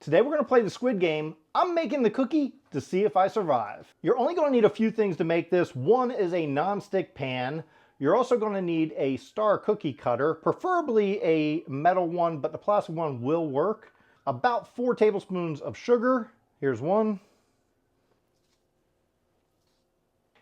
Today we're going to play the Squid Game. I'm making the cookie to see if I survive. You're only going to need a few things to make this. One is a non-stick pan. You're also going to need a star cookie cutter, preferably a metal one, but the plastic one will work. About 4 tablespoons of sugar. Here's one.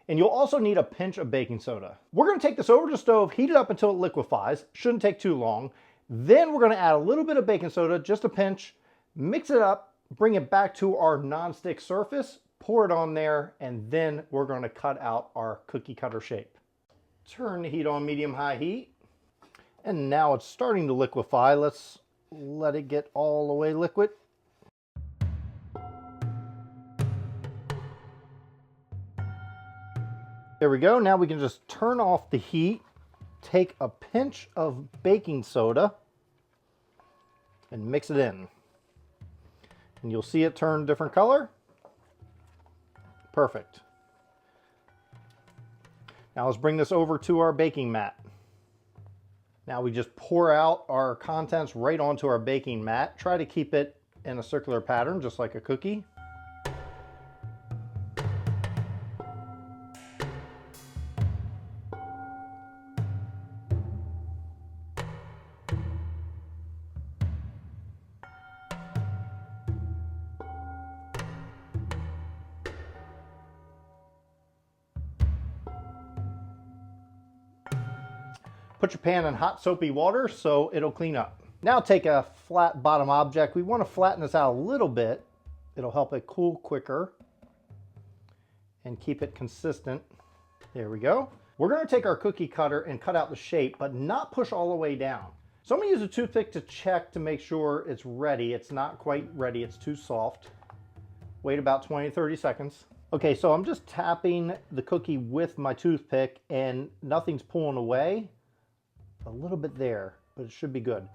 And you'll also need a pinch of baking soda. We're going to take this over to the stove, heat it up until it liquefies. Shouldn't take too long. Then we're going to add a little bit of baking soda, just a pinch, mix it up, bring it back to our non-stick surface, pour it on there, and then we're going to cut out our cookie cutter shape. Turn the heat on medium-high heat. And now it's starting to liquefy. Let's let it get all the way liquid. There we go. Now we can just turn off the heat, take a pinch of baking soda, and mix it in. And you'll see it turn different color. Perfect. Now let's bring this over to our baking mat. Now we just pour out our contents right onto our baking mat. Try to keep it in a circular pattern, just like a cookie. Put your pan in hot soapy water so it'll clean up. Now take a flat bottom object. We want to flatten this out a little bit. It'll help it cool quicker and keep it consistent. There we go. We're going to take our cookie cutter and cut out the shape, but not push all the way down. So I'm going to use a toothpick to check to make sure it's ready. It's not quite ready. It's too soft. Wait about 20-30 seconds. Okay, so I'm just tapping the cookie with my toothpick and nothing's pulling away. A little bit there, but it should be good.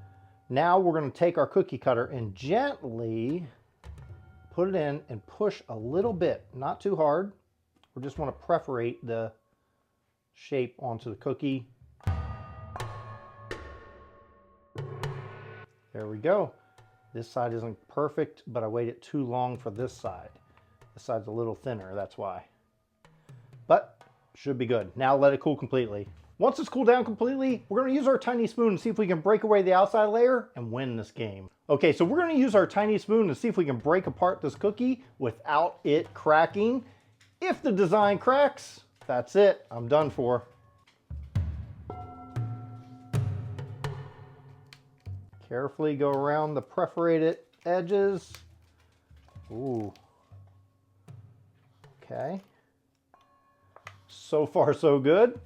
Now we're going to take our cookie cutter and gently put it in and push a little bit, not too hard. We just want to perforate the shape onto the cookie. There we go. This side isn't perfect, but I waited too long for this side. This side's a little thinner, that's why. But should be good. Now let it cool completely. Once it's cooled down completely, we're going to use our tiny spoon and see if we can break away the outside layer and win this game. Okay, so we're going to use our tiny spoon to see if we can break apart this cookie without it cracking. If the design cracks, that's it. I'm done for. Carefully go around the perforated edges. Ooh. Okay. So far, so good.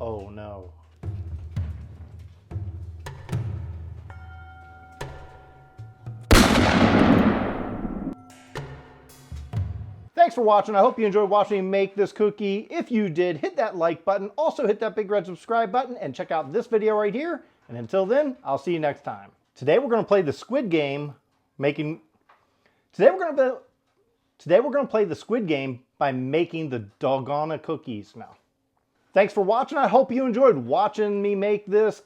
Oh no. Thanks for watching. I hope you enjoyed watching me make this cookie. If you did, hit that like button. Also hit that big red subscribe button and check out this video right here. And until then, I'll see you next time. Today we're going to play the Squid Game Today we're going to play the Squid Game by making the Dalgona cookies now. Thanks for watching. I hope you enjoyed watching me make this